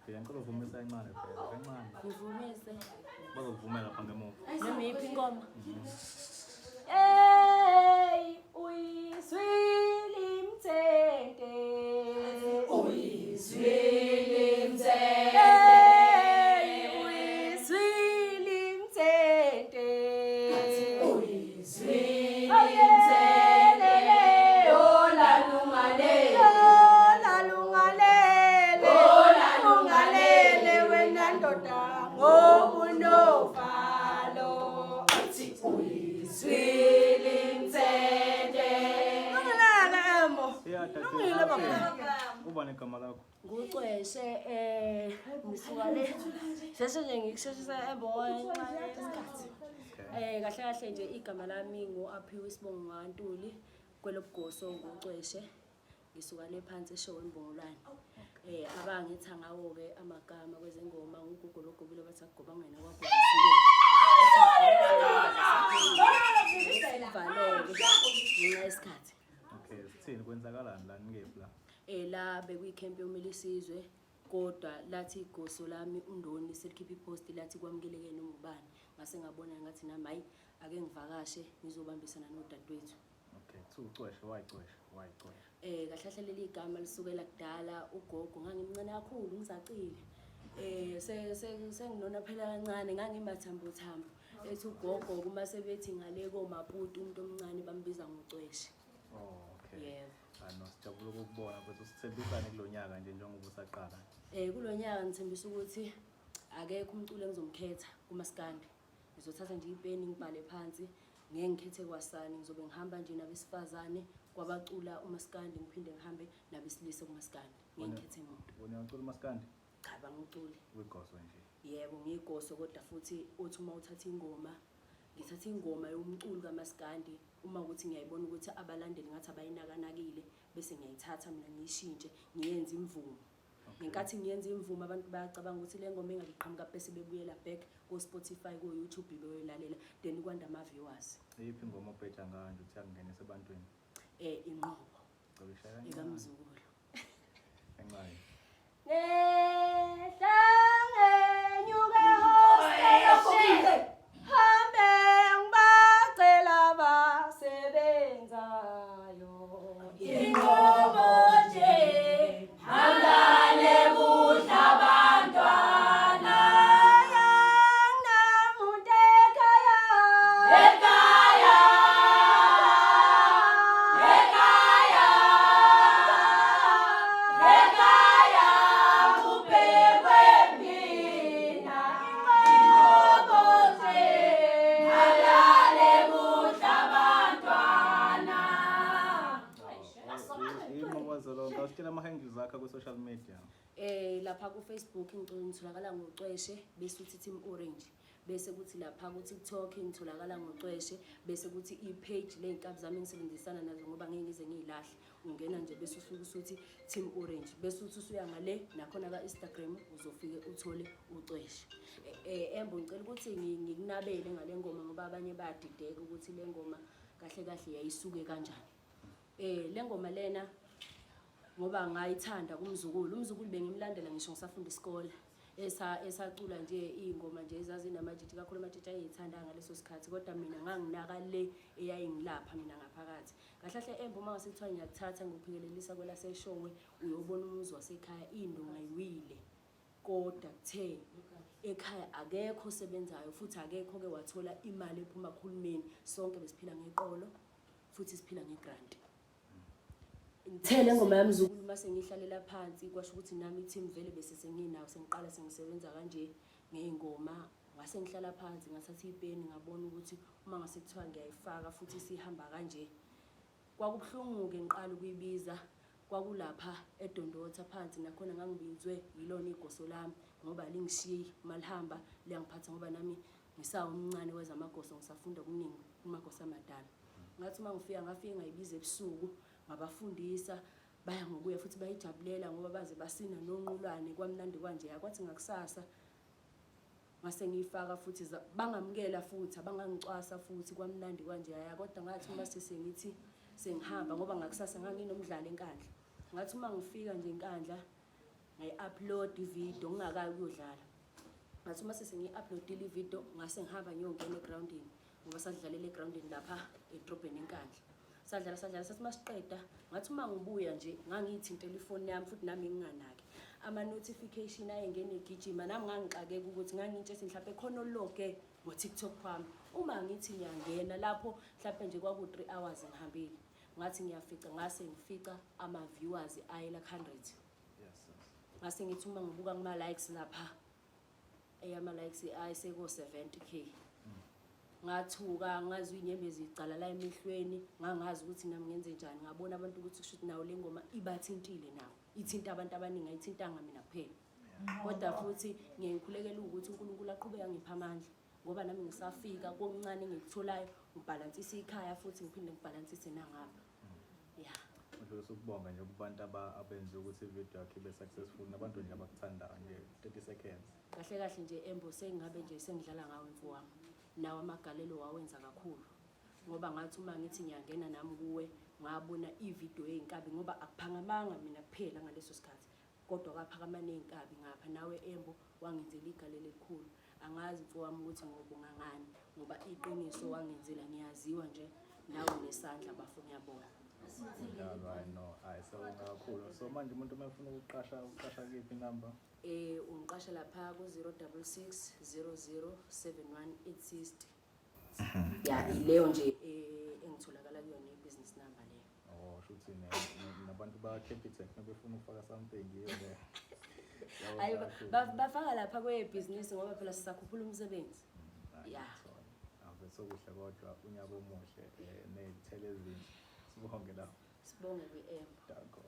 Okay, ngicela uvumisa incane phela, kancane. Ngivumise. Bazokuvumela pha ngemuva. Noma yiphi ingoma? Hey, uyizwile imthente. Uyizwile imthente. Hey, uyizwile imthente. Uyizwile imthente. Yola lungalele. Yola lungalele. Yola lungalele wena ndoda ngobunovalo. Athi uyizwile imthente. Nongelanga emo. Nongile baba. Uba negama lakho. Ngucweshe ngisuka le. Sese nje ngikusheshisa embona isikhathi. Kahle kahle nje igama lami ngoAphiwe Sibongo Ngantuli kwelobugoso ngucweshe. Ngisuka le phansi eshowe Imbongolwane. Abangithi ngawo ke amagama kwezengoma uGugulo Gobile bathi akugobangena kwabhekisiwe. Valeke ngenxa isikhathi. Okay, sithini kwenzakalani la ngephi la? La bekuyikhempe yomilisizwe kodwa lathi igoso lami undoni selikhipha ipost lathi kwamukeleke noma ubani ngase ngabona ngathi nami hayi ake ngivakashe ngizobambisana nodadewethu. Okay, ucweshe wayicweshe. Kahle kahle leli igama lisukela kudala ugogo ngangimncane kakhulu ngizacile. Senginona phela kancane ngangimathambo thambo. Ethi ugogo kuma sebethi ngale komaputi umuntu omncane bambiza ngocweshe. Oh, okay. Yebo. Ano sijabula ukubona ukuthi sithembisane kulonyaka nje njengoba usaqala. Kulonyaka ngithembisa ukuthi akekho umculo engizomkhetha kumaskandi. Ngizothatha nje ipeni ngibhale phansi ngeke ngikhethe kwasani ngizobe ngihamba nje nabesifazane kwabacula umaskandi ngiphinde ngihambe nabesilisa kumaskandi. Ngeke ngikhethe umuntu. Wena ucula umaskandi? Cha bangiculi. Wegoso nje. Yebo ngiyigoso kodwa futhi uthi uma uthatha ingoma ngithatha ingoma yomculo kaMaskandi uma ukuthi ngiyayibona ukuthi abalandeli ngathi abayinakanakile bese ngiyayithatha mina ngiyishintshe ngiyenze imvumo. Ngenkathi ngiyenza imvumo abantu bayacabanga ukuthi le ngoma engayiqhamuka bese bebuyela back ku Spotify ku YouTube beyoyilalela then kwanda ama viewers. Eyiphi ingoma obheja ngayo nje uthi angenise ebantwini? Inqobo. Cobishaya ikamzukulu. Enqayi. Nehlangenyuke hostel. Hambe ngibacela basebenzayo. Inqobo nje hamlale kudla abantwana. Namuntu ekhaya. Ekhaya. Ekhaya. Ekhaya kubekwe mina. Inqobo nje hamlale kudla abantwana. Awusitshela ama-handles akho ku-social media. Lapha ku Facebook ngitholakala ngocweshe bese uthi Team Orange bese kuthi lapha ku TikTok ngitholakala ngocweshe bese kuthi i-page le inkabi zami ngisebenzisana nazo ngoba ngeke ngize ngiyilahle ungena nje bese ufika usuthi Team Orange bese uthi usuya ngale nakhona ka Instagram uzofike uthole ucweshe. Embo ngicela ukuthi ngikunabele ngale ngoma ngoba abanye bayadideka ukuthi le ngoma kahle kahle yayisuke kanjani. Le ngoma lena ngoba ngayithanda kumzukulu bengimlandela ngisho ngisafunda isikole esacula nje ingoma nje ezazi namajiji kakhulu amajiji ayithanda ngaleso sikhathi kodwa mina nganginaka le eyayingilapha mina ngaphakathi kahle kahle Embo uma ngasithiwa ngiyakuthatha ngikuphikelelisa kwela seshowe uyobona umuzi wasekhaya indonga yiwile kodwa kuthe ekhaya akekho osebenzayo futhi akekho ke wathola imali ephuma kuhulumeni sonke besiphila ngeqolo futhi siphila ngegrant. Ngithele ngoma yamzukulu mase ngihlalela phansi kwasho ukuthi nami team vele bese senginawo sengiqala sengisebenza kanje ngeingoma ngase ngihlala phansi ngathatha ipeni ngabona ukuthi uma ngase kuthiwa ngiyayifaka futhi sihamba kanje kwakubhlungu ke ngiqala ukuyibiza kwakulapha eDondotha phansi nakhona ngangibizwe yilona igoso lami ngoba lingishiye malihamba liyangiphatha ngoba nami ngisawu umncane wezamagoso ngisafunda okuningi kumagoso amadala ngathi uma ngifika ngafike ngayibiza ebusuku ngabafundisa baya ngokuya futhi bayijabulela ngoba baze basina nonqulwane kwamnandi kanje yakwathi ngakusasa ngase ngifaka futhi bangamukela futhi abangangicwasa futhi kwamnandi kanje kodwa ngathi uma sesengithi sengihamba ngoba ngakusasa nganginomdlalo enkandla ngathi uma ngifika nje enkandla ngayi-upload ividiyo ngingakayi ukuyodlala. Ngathi uma sengiyi-uploadile ividiyo ngase ngihamba ngiyongena egrawundini ngoba sadlalela egrawundini lapha edrobheni eNkandla. Sadlala sathi masiqeda ngathi uma ngibuya nje ngangiyithintela ifoni yami futhi nami nginganaki. Ama-notification ayengena egijima nami ngangixakeka ukuthi ngangiyintshethi mhlawumbe khona ologe ngo-TikTok wami. Uma ngithi ngiyangena lapho mhlawumbe nje kwaku-3 hours ngihambile. Ngathi ngase ngifica ama-viewers ayela 100. Ngase ngithi uma ngibuka kuma-likes lapha ama-likes ayeseko-70K. Ngathuka ngazwe inyembezi icala la emehlweni ngangazi ukuthi nami ngenze njani. Ngabona abantu ukuthi kushuthi nawo le ngoma ibathintile nawo, ithinta abantu abaningi, ayithintanga mina kuphela. Kodwa futhi ngiyayikhulekela ukuthi uNkulunkulu aqhubeke angipha amandla ngoba nami ngisafika kokuncane engikutholayo ngibhalansise ikhaya futhi ngiphinde ngibhalansise nangapha. Yeah. Ngifisa ukubonga nje kubantu abenze ukuthi ividiyo yakhe ibe successful nabantu nje abakuthandayo nje 30 seconds. Kahle nje Embo sengabe nje sengidlala ngawo mfowami. Nawo amagalelo wawenza kakhulu ngoba ngathi uma ngithi ngiyangena nami kuwe ngabona ividiyo yeinkabi ngoba akuphangamanga mina kuphela ngaleso sikhathi kodwa kwaphakama neinkabi ngapha nawe Embo wangenzela igalelo elikhulu. Angazi mfowami ukuthi ngobonga ngani ngoba iqiniso wangenzela ngiyaziwa nje nawe nesandla bafuna uyabona. Yeah, no, ayisabonga kakhulu. So manje umuntu mafuna ukuqasha kephi number? Ungiqasha lapha ku 066 00 7186. Yeah, ileyo nje engitholakala kuyona i-business number leyo. Oh, shuthi nabantu ba-Capitec befuna ukufaka something yiyo le. Hayi bafaka lapha kwe-business ngoba phela sisakhuphula umsebenzi. Yeah. Ave sokuhle kodwa unyaka omuhle nezithelo ezinhle. Sibonge la. Sibonge kwi-Embo. Danko.